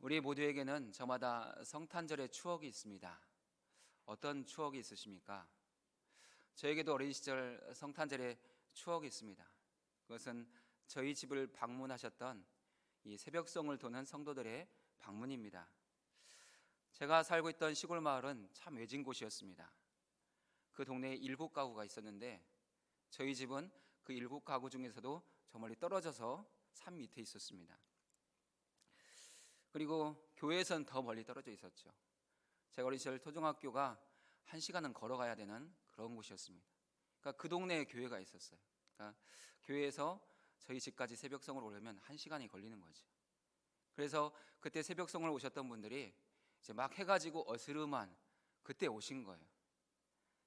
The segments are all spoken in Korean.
우리 모두에게는 저마다 성탄절의 추억이 있습니다. 어떤 추억이 있으십니까? 저에게도 어린 시절 성탄절의 추억이 있습니다. 그것은 저희 집을 방문하셨던 이 새벽송을 도는 성도들의 방문입니다. 제가 살고 있던 시골 마을은 참 외진 곳이었습니다. 그 동네에 7가구가 있었는데 저희 집은 그 7가구 중에서도 저 멀리 떨어져서 산 밑에 있었습니다. 그리고 교회에서는 더 멀리 떨어져 있었죠. 제가 어린 시절 초등학교가 1시간은 걸어가야 되는 그런 곳이었습니다. 그러니까 그 동네에 교회가 있었어요. 그러니까 교회에서 저희 집까지 새벽성을 오려면 1시간이 걸리는 거죠. 그래서 그때 새벽성을 오셨던 분들이 이제 막 해가지고 어스름한 그때 오신 거예요.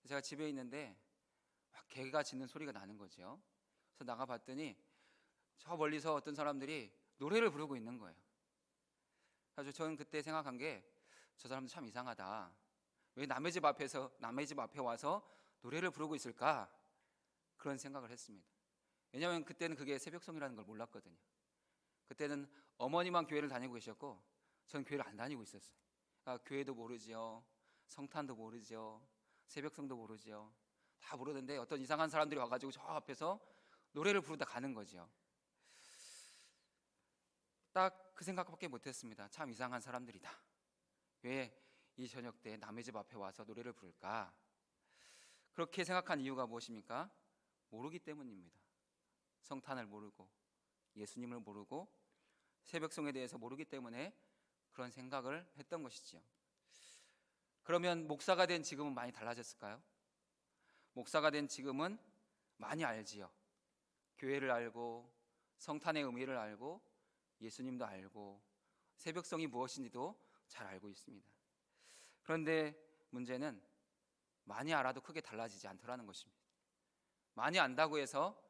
제가 집에 있는데 막 개가 짖는 소리가 나는 거죠. 그래서 나가봤더니 저 멀리서 어떤 사람들이 노래를 부르고 있는 거예요. 그래서 저는 그때 생각한 게 저 사람들 참 이상하다. 왜 남의 집 앞에 와서 노래를 부르고 있을까? 그런 생각을 했습니다. 왜냐하면 그때는 그게 새벽성이라는 걸 몰랐거든요. 그때는 어머니만 교회를 다니고 계셨고 저는 교회를 안 다니고 있었어요. 그러니까 교회도 모르죠, 성탄도 모르죠, 새벽성도 모르죠. 다 모르는데 어떤 이상한 사람들이 와가지고 저 앞에서 노래를 부르다 가는 거죠. 딱 그 생각밖에 못했습니다. 참 이상한 사람들이다. 왜 이 저녁 때 남의 집 앞에 와서 노래를 부를까? 그렇게 생각한 이유가 무엇입니까? 모르기 때문입니다. 성탄을 모르고 예수님을 모르고 새벽성에 대해서 모르기 때문에 그런 생각을 했던 것이지요. 그러면 목사가 된 지금은 많이 달라졌을까요? 목사가 된 지금은 많이 알지요. 교회를 알고 성탄의 의미를 알고 예수님도 알고 새벽성이 무엇인지도 잘 알고 있습니다. 그런데 문제는 많이 알아도 크게 달라지지 않더라는 것입니다. 많이 안다고 해서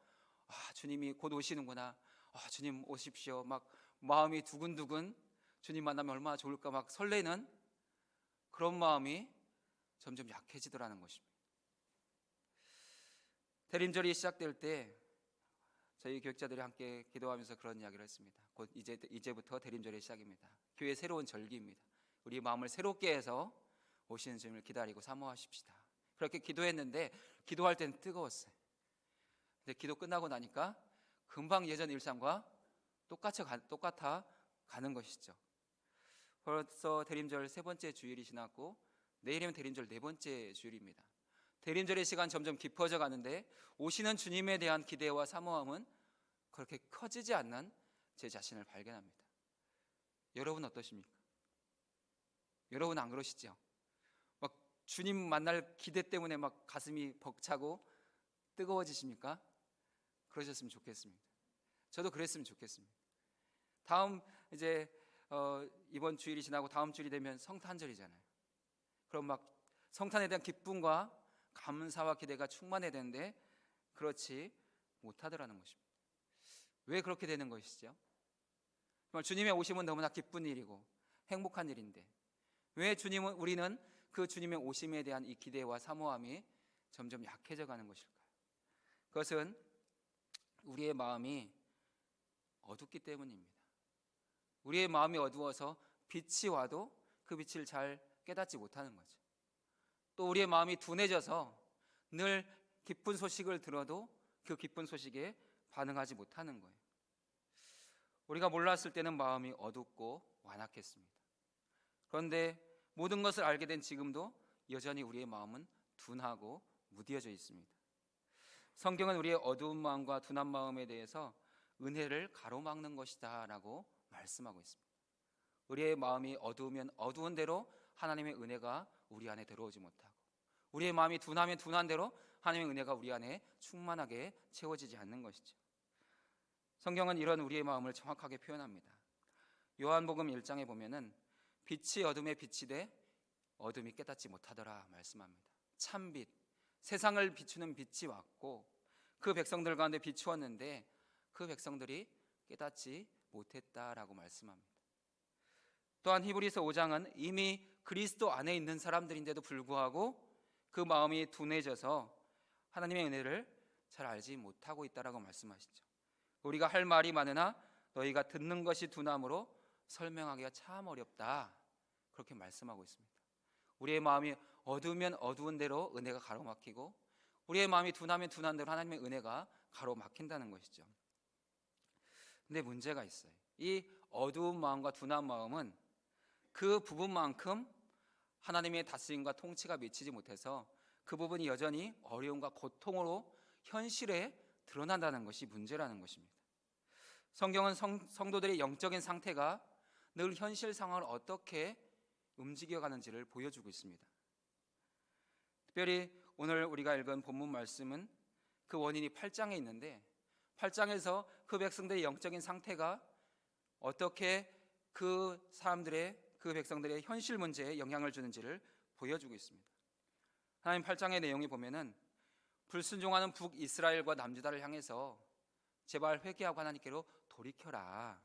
주님이 곧 오시는구나, 주님 오십시오, 막 마음이 두근두근 주님 만나면 얼마나 좋을까 막 설레는 그런 마음이 점점 약해지더라는 것입니다. 대림절이 시작될 때 저희 교육자들이 함께 기도하면서 그런 이야기를 했습니다. 곧 이제부터 대림절의 시작입니다. 교회의 새로운 절기입니다. 우리 마음을 새롭게 해서 오시는 주님을 기다리고 사모하십시다. 그렇게 기도했는데 기도할 때는 뜨거웠어요. 근데 기도 끝나고 나니까 금방 예전 일상과 똑같아 가는 것이죠. 벌써 대림절 3번째 주일이 지났고 내일이면 대림절 4번째 주일입니다. 대림절의 시간 점점 깊어져 가는데 오시는 주님에 대한 기대와 사모함은 그렇게 커지지 않는 제 자신을 발견합니다. 여러분 어떠십니까? 여러분 안 그러시죠? 막 주님 만날 기대 때문에 막 가슴이 벅차고 뜨거워지십니까? 그러셨으면 좋겠습니다. 저도 그랬으면 좋겠습니다. 다음 이제 이번 주일이 지나고 다음 주일이 되면 성탄절이잖아요. 그럼 막 성탄에 대한 기쁨과 감사와 기대가 충만해야 되는데 그렇지 못하더라는 것입니다. 왜 그렇게 되는 것이죠? 정말 주님의 오심은 너무나 기쁜 일이고 행복한 일인데 왜 우리는 그 주님의 오심에 대한 이 기대와 사모함이 점점 약해져 가는 것일까요? 그것은 우리의 마음이 어둡기 때문입니다. 우리의 마음이 어두워서 빛이 와도 그 빛을 잘 깨닫지 못하는 거죠. 또 우리의 마음이 둔해져서 늘 기쁜 소식을 들어도 그 기쁜 소식에 반응하지 못하는 거예요. 우리가 몰랐을 때는 마음이 어둡고 완악했습니다. 그런데 모든 것을 알게 된 지금도 여전히 우리의 마음은 둔하고 무뎌져 있습니다. 성경은 우리의 어두운 마음과 둔한 마음에 대해서 은혜를 가로막는 것이다 라고 말씀하고 있습니다. 우리의 마음이 어두우면 어두운 대로 하나님의 은혜가 우리 안에 들어오지 못하고 우리의 마음이 둔하면 둔한 대로 하나님의 은혜가 우리 안에 충만하게 채워지지 않는 것이죠. 성경은 이런 우리의 마음을 정확하게 표현합니다. 요한복음 1장에 보면은 빛이 어둠에 비치되 어둠이 깨닫지 못하더라 말씀합니다. 참빛, 세상을 비추는 빛이 왔고 그 백성들 가운데 비추었는데 그 백성들이 깨닫지 못했다라고 말씀합니다. 또한 히브리서 5장은 이미 그리스도 안에 있는 사람들인데도 불구하고 그 마음이 둔해져서 하나님의 은혜를 잘 알지 못하고 있다라고 말씀하시죠. 우리가 할 말이 많으나 너희가 듣는 것이 둔함으로 설명하기가 참 어렵다, 그렇게 말씀하고 있습니다. 우리의 마음이 어두우면 어두운 대로 은혜가 가로막히고, 우리의 마음이 둔하면 둔한 대로 하나님의 은혜가 가로막힌다는 것이죠. 근데 문제가 있어요. 이 어두운 마음과 둔한 마음은 그 부분만큼 하나님의 다스림과 통치가 미치지 못해서 그 부분이 여전히 어려움과 고통으로 현실에 드러난다는 것이 문제라는 것입니다. 성경은 성도들의 영적인 상태가 늘 현실 상황을 어떻게 움직여가는지를 보여주고 있습니다. 특별히 오늘 우리가 읽은 본문 말씀은 그 원인이 8장에 있는데, 8장에서 그 백성들의 영적인 상태가 어떻게 그 백성들의 현실 문제에 영향을 주는지를 보여주고 있습니다. 하나님 8장의 내용이 보면은 불순종하는 북이스라엘과 남유다를 향해서 제발 회개하고 하나님께로 돌이켜라.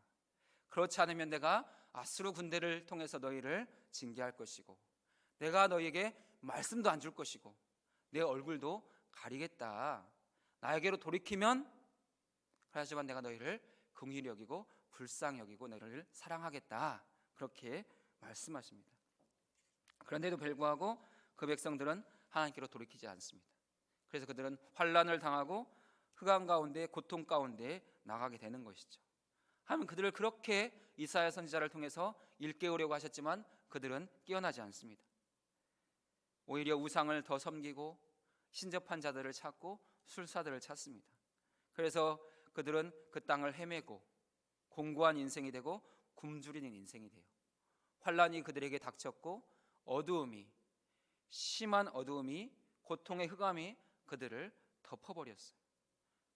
그렇지 않으면 내가 아수르 군대를 통해서 너희를 징계할 것이고, 내가 너희에게 말씀도 안 줄 것이고, 내 얼굴도 가리겠다. 나에게로 돌이키면 하지만 내가 너희를 긍휼히 여기고 불쌍히 여기고 너희를 사랑하겠다, 그렇게 말씀하십니다. 그런데도 불구하고 그 백성들은 하나님께로 돌이키지 않습니다. 그래서 그들은 환난을 당하고 흑암 가운데, 고통 가운데 나가게 되는 것이죠. 하나님은 그들을 그렇게 이사야 선지자를 통해서 일깨우려고 하셨지만 그들은 깨어나지 않습니다. 오히려 우상을 더 섬기고 신접한 자들을 찾고 술사들을 찾습니다. 그래서 그들은 그 땅을 헤매고 공고한 인생이 되고 굶주리는 인생이 돼요. 환난이 그들에게 닥쳤고 심한 어두움이, 고통의 흑암이 그들을 덮어버렸어요.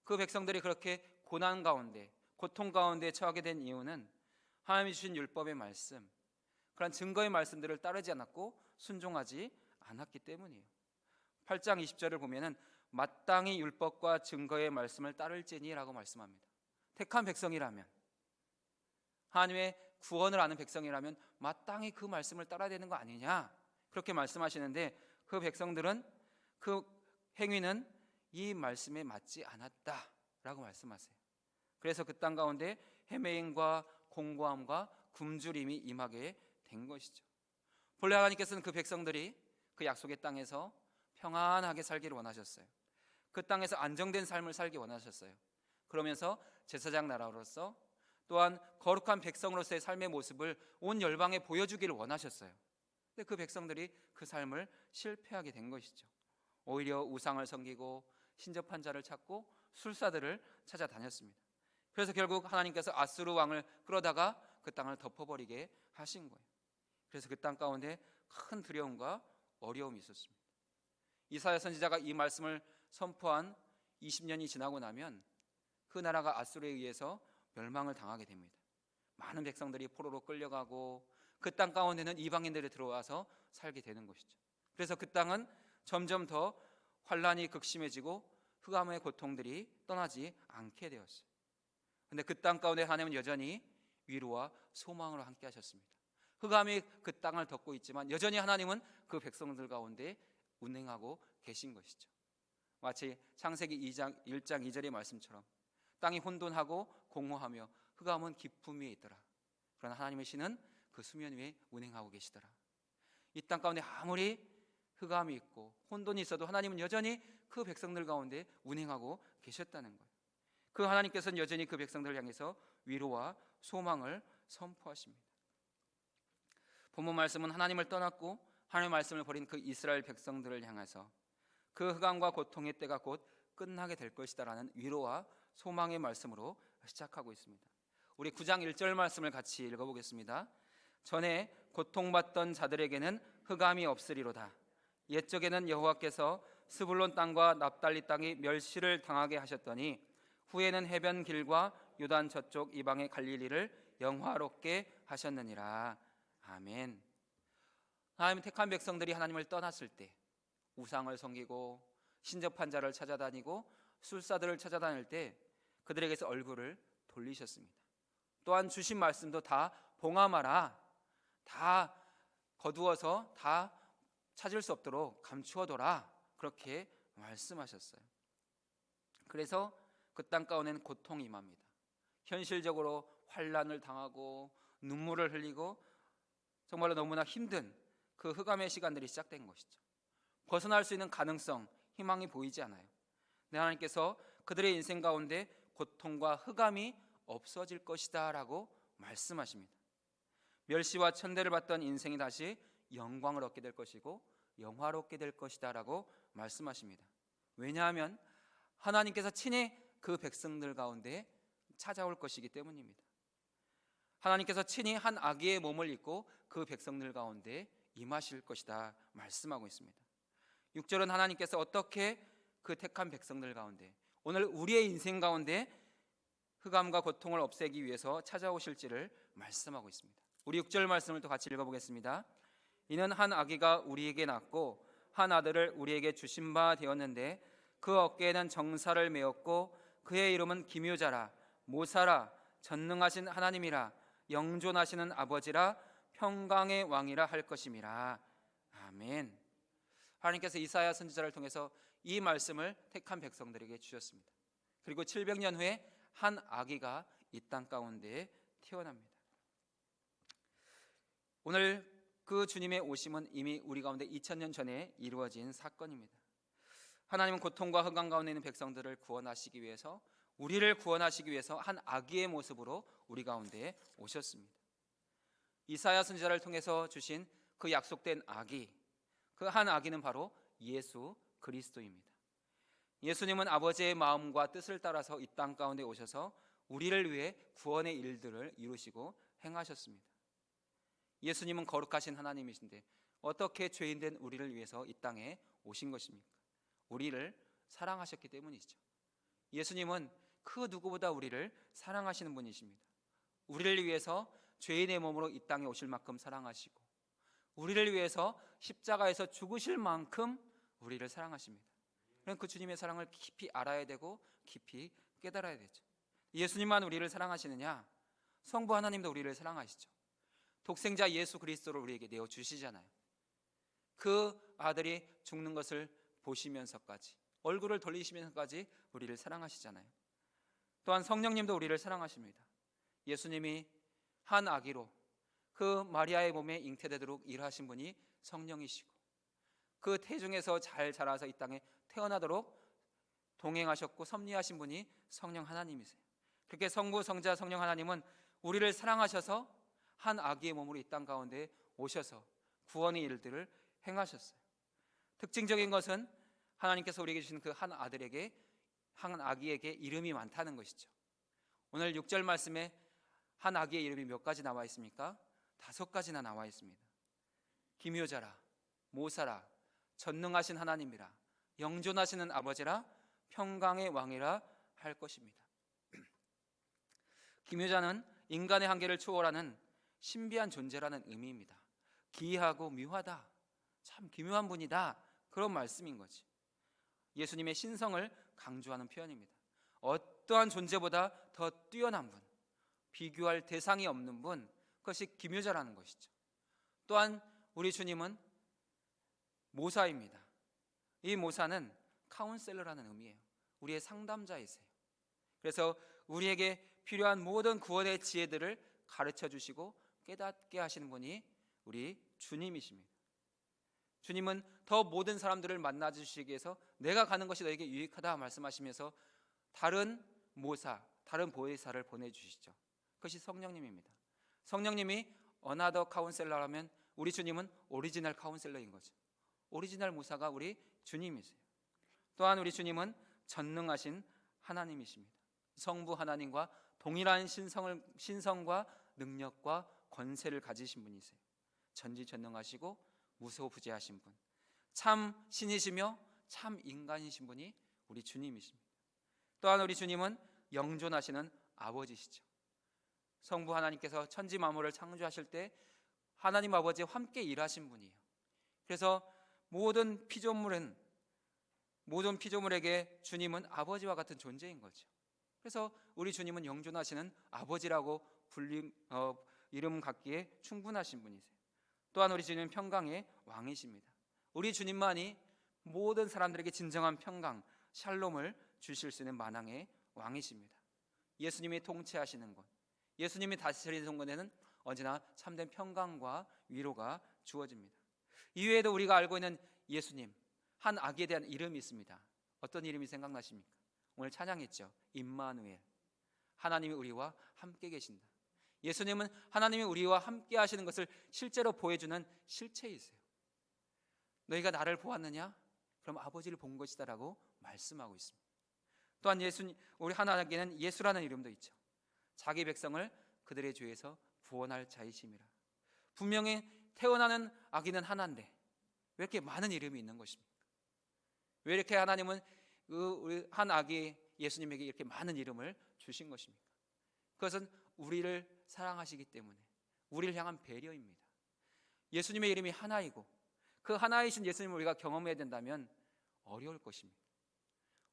그 백성들이 그렇게 고난 가운데, 고통 가운데 처하게 된 이유는 하나님이 주신 율법의 말씀, 그런 증거의 말씀들을 따르지 않았고 순종하지 않았기 때문이에요. 8장 20절을 보면은 마땅히 율법과 증거의 말씀을 따를지니라고 말씀합니다. 택한 백성이라면, 하나님의 구원을 아는 백성이라면 마땅히 그 말씀을 따라야 되는 거 아니냐, 그렇게 말씀하시는데 그 백성들은, 그 행위는 이 말씀에 맞지 않았다라고 말씀하세요. 그래서 그 땅 가운데 헤매임과 공고함과 굶주림이 임하게 된 것이죠. 본래 하나님께서는 그 백성들이 그 약속의 땅에서 평안하게 살기를 원하셨어요. 그 땅에서 안정된 삶을 살기 원하셨어요. 그러면서 제사장 나라로서 또한 거룩한 백성으로서의 삶의 모습을 온 열방에 보여주기를 원하셨어요. 근데 그 백성들이 그 삶을 실패하게 된 것이죠. 오히려 우상을 섬기고 신접한 자를 찾고 술사들을 찾아다녔습니다. 그래서 결국 하나님께서 아수르 왕을 끌어다가 그 땅을 덮어버리게 하신 거예요. 그래서 그 땅 가운데 큰 두려움과 어려움이 있었습니다. 이사야 선지자가 이 말씀을 선포한 20년이 지나고 나면 그 나라가 아수르에 의해서 멸망을 당하게 됩니다. 많은 백성들이 포로로 끌려가고 그 땅 가운데는 이방인들이 들어와서 살게 되는 것이죠. 그래서 그 땅은 점점 더 환란이 극심해지고 흑암의 고통들이 떠나지 않게 되었어요. 그런데 그 땅 가운데 하나님은 여전히 위로와 소망으로 함께 하셨습니다. 흑암이 그 땅을 덮고 있지만 여전히 하나님은 그 백성들 가운데 운행하고 계신 것이죠. 마치 창세기 1장 2절의 말씀처럼 땅이 혼돈하고 공허하며 흑암은 깊음 위에 있더라. 그러나 하나님의 신은 그 수면 위에 운행하고 계시더라. 이 땅 가운데 아무리 흑암이 있고 혼돈이 있어도 하나님은 여전히 그 백성들 가운데 운행하고 계셨다는 거예요. 그 하나님께서는 여전히 그 백성들을 향해서 위로와 소망을 선포하십니다. 본문 말씀은 하나님을 떠났고 하나님의 말씀을 버린 그 이스라엘 백성들을 향해서 그 흑암과 고통의 때가 곧 끝나게 될 것이다라는 위로와 소망의 말씀으로 시작하고 있습니다. 우리 9장 1절 말씀을 같이 읽어보겠습니다. 전에 고통받던 자들에게는 흑암이 없으리로다. 옛적에는 여호와께서 스불론 땅과 납달리 땅이 멸시를 당하게 하셨더니 후에는 해변 길과 요단 저쪽 이방의 갈릴리를 영화롭게 하셨느니라. 아멘. 하나님 택한 백성들이 하나님을 떠났을 때, 우상을 섬기고 신접한 자를 찾아다니고 술사들을 찾아다닐 때 그들에게서 얼굴을 돌리셨습니다. 또한 주신 말씀도 다 봉함하라, 다 거두어서 다 찾을 수 없도록 감추어둬라, 그렇게 말씀하셨어요. 그래서 그 땅 가운데는 고통이 임합니다. 현실적으로 환난을 당하고 눈물을 흘리고 정말로 너무나 힘든 그 흑암의 시간들이 시작된 것이죠. 벗어날 수 있는 가능성, 희망이 보이지 않아요. 네, 하나님께서 그들의 인생 가운데 고통과 흑암이 없어질 것이다 라고 말씀하십니다. 멸시와 천대를 받던 인생이 다시 영광을 얻게 될 것이고 영화롭게 될 것이다 라고 말씀하십니다. 왜냐하면 하나님께서 친히 그 백성들 가운데 찾아올 것이기 때문입니다. 하나님께서 친히 한 아기의 몸을 입고 그 백성들 가운데 임하실 것이다 말씀하고 있습니다. 6절은 하나님께서 어떻게 그 택한 백성들 가운데 오늘 우리의 인생 가운데 흑암과 고통을 없애기 위해서 찾아오실지를 말씀하고 있습니다. 우리 6절 말씀을 또 같이 읽어보겠습니다. 이는 한 아기가 우리에게 낳고 한 아들을 우리에게 주신 바 되었는데 그 어깨에는 정사를 메었고 그의 이름은 기묘자라 모사라 전능하신 하나님이라 영존하시는 아버지라 평강의 왕이라 할 것임이라. 아멘. 하나님께서 이사야 선지자를 통해서 이 말씀을 택한 백성들에게 주셨습니다. 그리고 700년 후에 한 아기가 이 땅 가운데 태어납니다. 오늘 그 주님의 오심은 이미 우리 가운데 2000년 전에 이루어진 사건입니다. 하나님은 고통과 흑암 가운데 있는 백성들을 구원하시기 위해서, 우리를 구원하시기 위해서 한 아기의 모습으로 우리 가운데 오셨습니다. 이사야 선지자를 통해서 주신 그 약속된 아기, 그 한 아기는 바로 예수 그리스도입니다. 예수님은 아버지의 마음과 뜻을 따라서 이 땅 가운데 오셔서 우리를 위해 구원의 일들을 이루시고 행하셨습니다. 예수님은 거룩하신 하나님이신데 어떻게 죄인된 우리를 위해서 이 땅에 오신 것입니까? 우리를 사랑하셨기 때문이죠. 예수님은 그 누구보다 우리를 사랑하시는 분이십니다. 우리를 위해서 죄인의 몸으로 이 땅에 오실 만큼 사랑하시고 우리를 위해서 십자가에서 죽으실 만큼 우리를 사랑하십니다. 그럼 그 주님의 사랑을 깊이 알아야 되고 깊이 깨달아야 되죠. 예수님만 우리를 사랑하시느냐? 성부 하나님도 우리를 사랑하시죠. 독생자 예수 그리스도를 우리에게 내어주시잖아요. 그 아들이 죽는 것을 보시면서까지, 얼굴을 돌리시면서까지 우리를 사랑하시잖아요. 또한 성령님도 우리를 사랑하십니다. 예수님이 한 아기로 그 마리아의 몸에 잉태되도록 일하신 분이 성령이시고 그 태중에서 잘 자라서 이 땅에 태어나도록 동행하셨고 섭리하신 분이 성령 하나님이세요. 그렇게 성부, 성자, 성령 하나님은 우리를 사랑하셔서 한 아기의 몸으로 이 땅 가운데 오셔서 구원의 일들을 행하셨어요. 특징적인 것은 하나님께서 우리에게 주신 그 한 아들에게, 한 아기에게 이름이 많다는 것이죠. 오늘 6절 말씀에 한 아기의 이름이 몇 가지 나와 있습니까? 5가지나 나와 있습니다. 기묘자라, 모사라, 전능하신 하나님이라, 영존하시는 아버지라, 평강의 왕이라 할 것입니다. 기묘자는 인간의 한계를 초월하는 신비한 존재라는 의미입니다. 기이하고 묘하다, 참 기묘한 분이다, 그런 말씀인 거지. 예수님의 신성을 강조하는 표현입니다. 어떠한 존재보다 더 뛰어난 분, 비교할 대상이 없는 분, 그것이 기묘자라는 것이죠. 또한 우리 주님은 모사입니다. 이 모사는 카운셀러라는 의미예요. 우리의 상담자이세요. 그래서 우리에게 필요한 모든 구원의 지혜들을 가르쳐 주시고 깨닫게 하시는 분이 우리 주님이십니다. 주님은 더 모든 사람들을 만나 주시기 위해서 내가 가는 것이 너에게 유익하다 말씀하시면서 다른 모사, 다른 보혜사를 보내주시죠. 그것이 성령님입니다. 성령님이 어나더 카운셀러라면 우리 주님은 오리지널 카운셀러인 거죠. 오리지널 모사가 우리 주님이세요. 또한 우리 주님은 전능하신 하나님이십니다. 성부 하나님과 동일한 신성과 능력과 권세를 가지신 분이세요. 전지전능하시고 무소부재하신 분, 참 신이시며 참 인간이신 분이 우리 주님이십니다. 또한 우리 주님은 영존하시는 아버지시죠. 성부 하나님께서 천지 만물을 창조하실 때 하나님 아버지와 함께 일하신 분이에요. 그래서 모든 피조물에게 주님은 아버지와 같은 존재인 거죠. 그래서 우리 주님은 영존하시는 아버지라고 이름 갖기에 충분하신 분이세요. 또한 우리 주님은 평강의 왕이십니다. 우리 주님만이 모든 사람들에게 진정한 평강, 샬롬을 주실 수 있는 만왕의 왕이십니다. 예수님이 통치하시는 것, 예수님이 다스리는 곳에는 언제나 참된 평강과 위로가 주어집니다. 이외에도 우리가 알고 있는 예수님, 한 아기에 대한 이름이 있습니다. 어떤 이름이 생각나십니까? 오늘 찬양했죠. 임마누엘, 하나님이 우리와 함께 계신다. 예수님은 하나님이 우리와 함께 하시는 것을 실제로 보여주는 실체이세요. 너희가 나를 보았느냐? 그럼 아버지를 본 것이다 라고 말씀하고 있습니다. 또한 예수님, 우리 하나님께는 예수라는 이름도 있죠. 자기 백성을 그들의 죄에서 구원할 자이심이라. 분명히 태어나는 아기는 하나인데 왜 이렇게 많은 이름이 있는 것입니까? 왜 이렇게 하나님은 우리 한 아기 예수님에게 이렇게 많은 이름을 주신 것입니까? 그것은 우리를 사랑하시기 때문에, 우리를 향한 배려입니다. 예수님의 이름이 하나이고 그 하나이신 예수님을 우리가 경험해야 된다면 어려울 것입니다.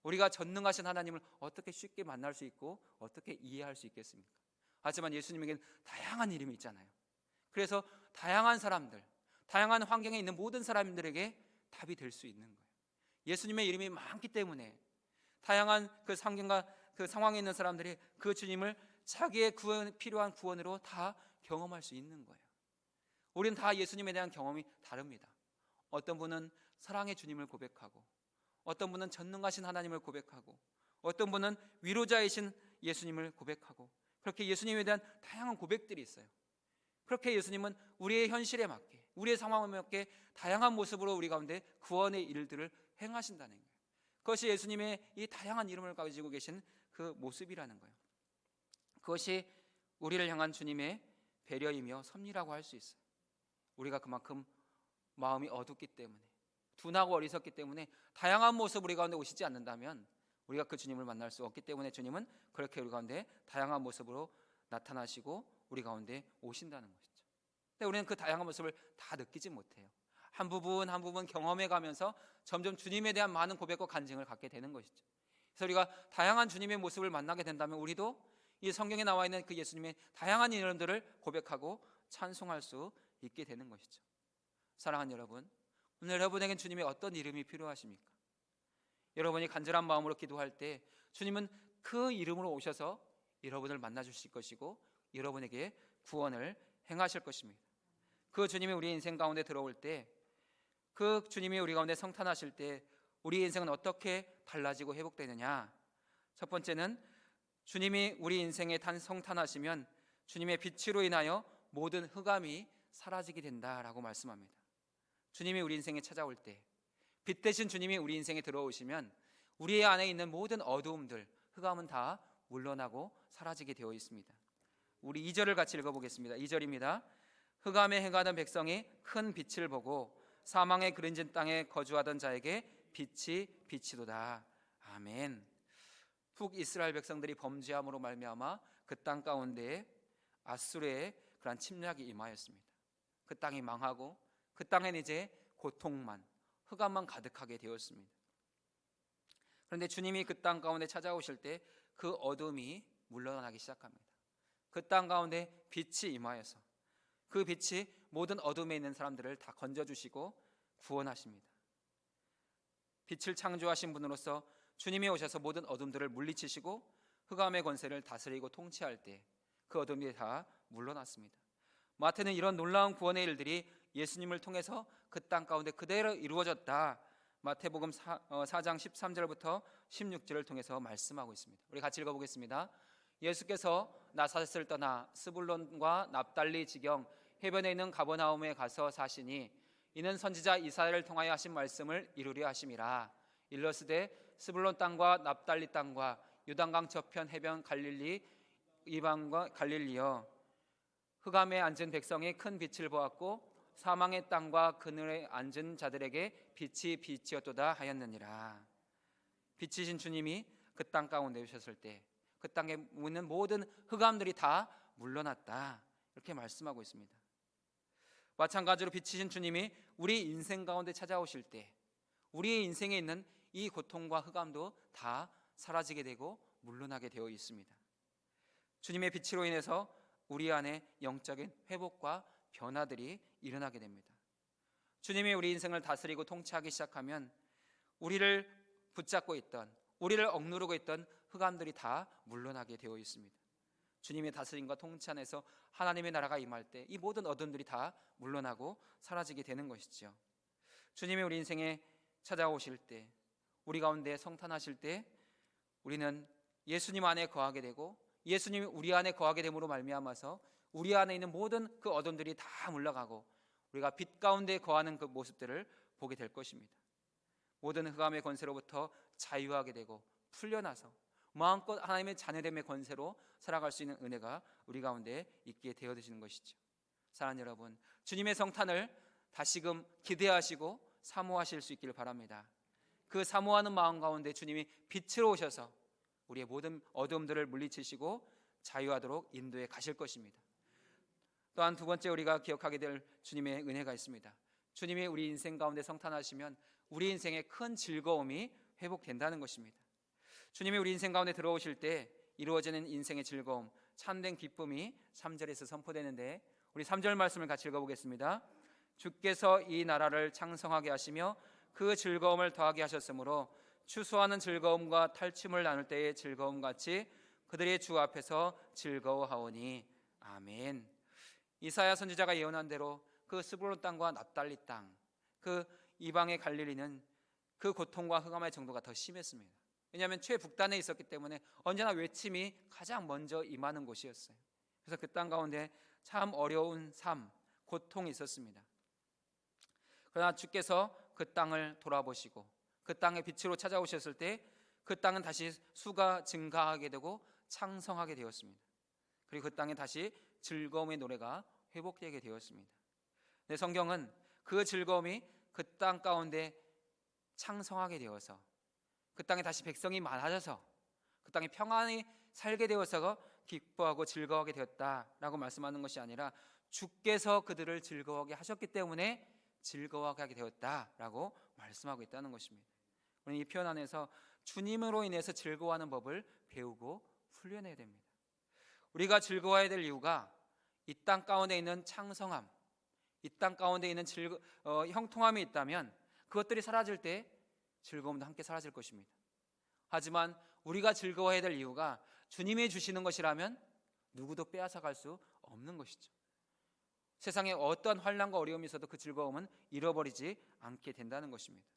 우리가 전능하신 하나님을 어떻게 쉽게 만날 수 있고 어떻게 이해할 수 있겠습니까? 하지만 예수님에게는 다양한 이름이 있잖아요. 그래서 다양한 사람들, 다양한 환경에 있는 모든 사람들에게 답이 될 수 있는 거예요. 예수님의 이름이 많기 때문에 다양한 그 상경과 그 상황에 있는 사람들이 그 주님을 자기의 필요한 구원으로 다 경험할 수 있는 거예요. 우리는 다 예수님에 대한 경험이 다릅니다. 어떤 분은 사랑의 주님을 고백하고, 어떤 분은 전능하신 하나님을 고백하고, 어떤 분은 위로자이신 예수님을 고백하고, 그렇게 예수님에 대한 다양한 고백들이 있어요. 그렇게 예수님은 우리의 현실에 맞게, 우리의 상황에 맞게 다양한 모습으로 우리 가운데 구원의 일들을 행하신다는 거예요. 그것이 예수님의 이 다양한 이름을 가지고 계신 그 모습이라는 거예요. 그것이 우리를 향한 주님의 배려이며 섭리라고 할 수 있어요. 우리가 그만큼 마음이 어둡기 때문에, 둔하고 어리석기 때문에 다양한 모습 우리 가운데 오시지 않는다면 우리가 그 주님을 만날 수 없기 때문에 주님은 그렇게 우리 가운데 다양한 모습으로 나타나시고 우리 가운데 오신다는 것이죠. 근데 우리는 그 다양한 모습을 다 느끼지 못해요. 한 부분 한 부분 경험해 가면서 점점 주님에 대한 많은 고백과 간증을 갖게 되는 것이죠. 그래서 우리가 다양한 주님의 모습을 만나게 된다면 우리도 이 성경에 나와 있는 그 예수님의 다양한 이름들을 고백하고 찬송할 수 있게 되는 것이죠. 사랑하는 여러분, 오늘 여러분에겐 주님의 어떤 이름이 필요하십니까? 여러분이 간절한 마음으로 기도할 때 주님은 그 이름으로 오셔서 여러분을 만나 주실 것이고 여러분에게 구원을 행하실 것입니다. 그 주님이 우리 인생 가운데 들어올 때, 그 주님이 우리 가운데 성탄하실 때 우리 인생은 어떻게 달라지고 회복되느냐? 첫 번째는 주님이 우리 인생에 성탄하시면 주님의 빛으로 인하여 모든 흑암이 사라지게 된다라고 말씀합니다. 주님이 우리 인생에 찾아올 때, 빛 대신 주님이 우리 인생에 들어오시면 우리 안에 있는 모든 어두움들, 흑암은 다 물러나고 사라지게 되어 있습니다. 우리 2절을 같이 읽어보겠습니다. 2절입니다. 흑암에 행하던 백성이 큰 빛을 보고 사망의 그림진 땅에 거주하던 자에게 빛이 비치도다. 아멘. 북이스라엘 백성들이 범죄함으로 말미암아 그 땅 가운데에 아수르의 그러한 침략이 임하였습니다. 그 땅이 망하고 그 땅에는 이제 고통만, 흑암만 가득하게 되었습니다. 그런데 주님이 그 땅 가운데 찾아오실 때 그 어둠이 물러나기 시작합니다. 그 땅 가운데 빛이 임하여서 그 빛이 모든 어둠에 있는 사람들을 다 건져주시고 구원하십니다. 빛을 창조하신 분으로서 주님이 오셔서 모든 어둠들을 물리치시고 흑암의 권세를 다스리고 통치할 때 그 어둠이 다 물러났습니다. 마태는 이런 놀라운 구원의 일들이 예수님을 통해서 그 땅 가운데 그대로 이루어졌다, 마태복음 4장 13절부터 16절을 통해서 말씀하고 있습니다. 우리 같이 읽어보겠습니다. 예수께서 나사렛을 떠나 스불론과 납달리 지경 해변에 있는 가버나움에 가서 사시니 이는 선지자 이사야를 통하여 하신 말씀을 이루려 하심이라. 일러스되 스불론 땅과 납달리 땅과 요단강 저편 해변 갈릴리 이방과 갈릴리여, 흑암에 앉은 백성이 큰 빛을 보았고 사망의 땅과 그늘에 앉은 자들에게 빛이 빛이었도다 하였느니라. 빛이신 주님이 그 땅 가운데 오셨을 때 그 땅에 있는 모든 흑암들이 다 물러났다, 이렇게 말씀하고 있습니다. 마찬가지로 빛이신 주님이 우리 인생 가운데 찾아오실 때 우리의 인생에 있는 이 고통과 흑암도 다 사라지게 되고 물러나게 되어 있습니다. 주님의 빛으로 인해서 우리 안에 영적인 회복과 변화들이 일어나게 됩니다. 주님이 우리 인생을 다스리고 통치하기 시작하면 우리를 붙잡고 있던, 우리를 억누르고 있던 흑암들이 다 물러나게 되어 있습니다. 주님의 다스림과 통치 안에서 하나님의 나라가 임할 때 이 모든 어둠들이 다 물러나고 사라지게 되는 것이죠. 주님이 우리 인생에 찾아오실 때, 우리 가운데 성탄하실 때 우리는 예수님 안에 거하게 되고, 예수님이 우리 안에 거하게 됨으로 말미암아서 우리 안에 있는 모든 그 어둠들이 다 물러가고 우리가 빛 가운데 거하는 그 모습들을 보게 될 것입니다. 모든 흑암의 권세로부터 자유하게 되고 풀려나서 마음껏 하나님의 자녀됨의 권세로 살아갈 수 있는 은혜가 우리 가운데 있게 되어지는 것이죠. 사랑하는 여러분, 주님의 성탄을 다시금 기대하시고 사모하실 수 있기를 바랍니다. 그 사모하는 마음 가운데 주님이 빛으로 오셔서 우리의 모든 어둠들을 물리치시고 자유하도록 인도해 가실 것입니다. 또한 두 번째 우리가 기억하게 될 주님의 은혜가 있습니다. 주님이 우리 인생 가운데 성탄하시면 우리 인생의 큰 즐거움이 회복된다는 것입니다. 주님이 우리 인생 가운데 들어오실 때 이루어지는 인생의 즐거움, 참된 기쁨이 3절에서 선포되는데, 우리 3절 말씀을 같이 읽어보겠습니다. 주께서 이 나라를 창성하게 하시며 그 즐거움을 더하게 하셨으므로 추수하는 즐거움과 탈춤을 나눌 때의 즐거움같이 그들의 주 앞에서 즐거워하오니. 아멘. 이사야 선지자가 예언한 대로 그 스불론 땅과 납달리 땅, 그 이방의 갈릴리는 그 고통과 흑암의 정도가 더 심했습니다. 왜냐하면 최북단에 있었기 때문에 언제나 외침이 가장 먼저 임하는 곳이었어요. 그래서 그 땅 가운데 참 어려운 삶, 고통이 있었습니다. 그러나 주께서 그 땅을 돌아보시고 그 땅의 빛으로 찾아오셨을 때 그 땅은 다시 수가 증가하게 되고 창성하게 되었습니다. 그리고 그 땅에 다시 즐거움의 노래가 회복되게 되었습니다. 네, 성경은 그 즐거움이 그 땅 가운데 창성하게 되어서 그 땅에 다시 백성이 많아져서 그 땅에 평안히 살게 되어서 기뻐하고 즐거워하게 되었다라고 말씀하는 것이 아니라 주께서 그들을 즐거워하게 하셨기 때문에 즐거워하게 하게 되었다라고 말씀하고 있다는 것입니다. 우리는 이 표현 안에서 주님으로 인해서 즐거워하는 법을 배우고 훈련해야 됩니다. 우리가 즐거워해야 될 이유가 이 땅 가운데 있는 창성함, 이 땅 가운데 있는 형통함이 있다면 그것들이 사라질 때 즐거움도 함께 사라질 것입니다. 하지만 우리가 즐거워해야 될 이유가 주님이 주시는 것이라면 누구도 빼앗아갈 수 없는 것이죠. 세상에 어떠한 환난과 어려움이 있어도 그 즐거움은 잃어버리지 않게 된다는 것입니다.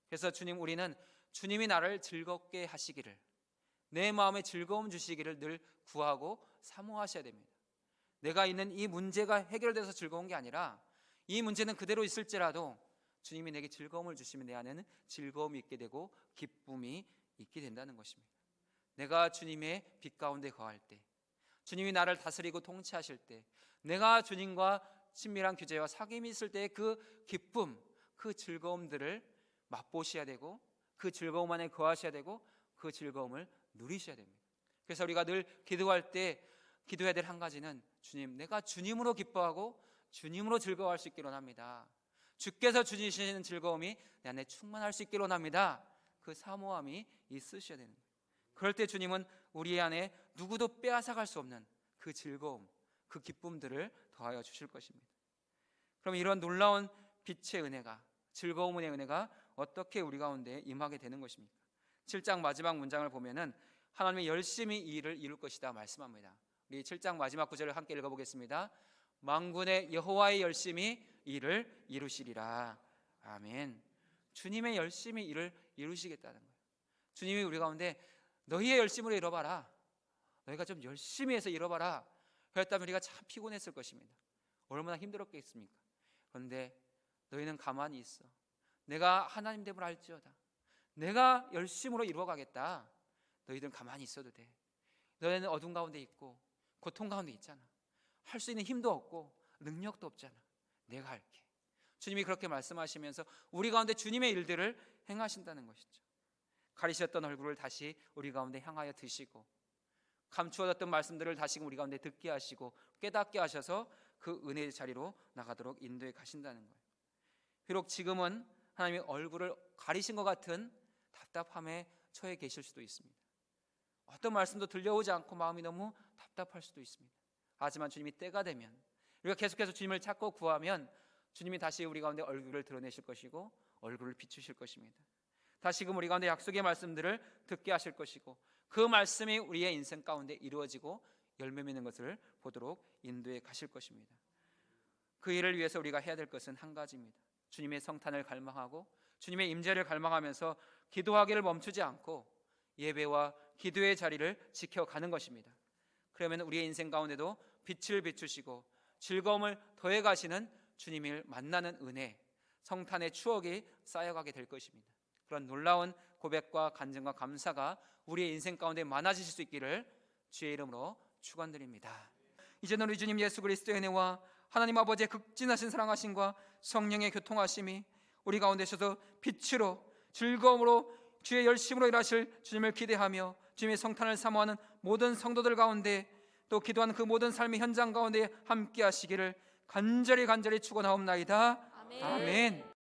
그래서 우리는 주님이 나를 즐겁게 하시기를, 내 마음에 즐거움 주시기를 늘 구하고 사모하셔야 됩니다. 내가 있는 이 문제가 해결돼서 즐거운 게 아니라 이 문제는 그대로 있을지라도 주님이 내게 즐거움을 주시면 내 안에는 즐거움이 있게 되고 기쁨이 있게 된다는 것입니다. 내가 주님의 빛 가운데 거할 때, 주님이 나를 다스리고 통치하실 때, 내가 주님과 친밀한 교제와 사귐이 있을 때 그 기쁨, 그 즐거움들을 맛보셔야 되고 그 즐거움 안에 거하셔야 되고 그 즐거움을 누리셔야 됩니다. 그래서 우리가 늘 기도할 때 기도해야 될 한 가지는, 주님, 내가 주님으로 기뻐하고 주님으로 즐거워할 수 있기를 원합니다. 주께서 주시는 즐거움이 내 안에 충만할 수 있기를 원합니다. 그 사모함이 있으셔야 되는 거예요. 그럴 때 주님은 우리 안에 누구도 빼앗아갈 수 없는 그 즐거움, 그 기쁨들을 더하여 주실 것입니다. 그럼 이런 놀라운 빛의 은혜가, 즐거움의 은혜가 어떻게 우리 가운데 임하게 되는 것입니까? 7장 마지막 문장을 보면은 하나님이 열심히 이 일을 이룰 것이다 말씀합니다. 우리 7장 마지막 구절을 함께 읽어보겠습니다. 만군의 여호와의 열심히 일을 이루시리라. 아멘. 주님의 열심히 일을 이루시겠다는 거예요. 주님이 우리 가운데 너희의 열심으로 이뤄봐라, 너희가 좀 열심히 해서 이뤄봐라 그랬다면 우리가 참 피곤했을 것입니다. 얼마나 힘들었겠습니까? 그런데 너희는 가만히 있어, 내가 하나님 됨을 알지어다, 내가 열심으로 이루어가겠다. 너희들은 가만히 있어도 돼. 너희는 어둠 가운데 있고 고통 가운데 있잖아. 할 수 있는 힘도 없고 능력도 없잖아. 내가 할게. 주님이 그렇게 말씀하시면서 우리 가운데 주님의 일들을 행하신다는 것이죠. 가리셨던 얼굴을 다시 우리 가운데 향하여 드시고, 감추어졌던 말씀들을 다시금 우리 가운데 듣게 하시고 깨닫게 하셔서 그 은혜의 자리로 나가도록 인도해 가신다는 거예요. 비록 지금은 하나님의 얼굴을 가리신 것 같은 답답함에 처해 계실 수도 있습니다. 어떤 말씀도 들려오지 않고 마음이 너무 답답할 수도 있습니다. 하지만 주님이 때가 되면, 우리가 계속해서 주님을 찾고 구하면 주님이 다시 우리 가운데 얼굴을 드러내실 것이고 얼굴을 비추실 것입니다. 다시금 우리 가운데 약속의 말씀들을 듣게 하실 것이고 그 말씀이 우리의 인생 가운데 이루어지고 열매 맺는 것을 보도록 인도해 가실 것입니다. 그 일을 위해서 우리가 해야 될 것은 한 가지입니다. 주님의 성탄을 갈망하고 주님의 임재를 갈망하면서 기도하기를 멈추지 않고 예배와 기도의 자리를 지켜가는 것입니다. 그러면 우리의 인생 가운데도 빛을 비추시고 즐거움을 더해 가시는 주님을 만나는 은혜, 성탄의 추억이 쌓여가게 될 것입니다. 그런 놀라운 고백과 간증과 감사가 우리의 인생 가운데 많아지실 수 있기를 주의 이름으로 축원드립니다. 이제는 우리 주님 예수 그리스도의 은혜와 하나님 아버지의 극진하신 사랑하심과 성령의 교통하심이 우리 가운데 있어서 빛으로 즐거움으로 주의 열심으로 일하실 주님을 기대하며 주님의 성탄을 사모하는 모든 성도들 가운데 또 기도하는 그 모든 삶의 현장 가운데 함께 하시기를 간절히 축원하옵나이다. 아멘.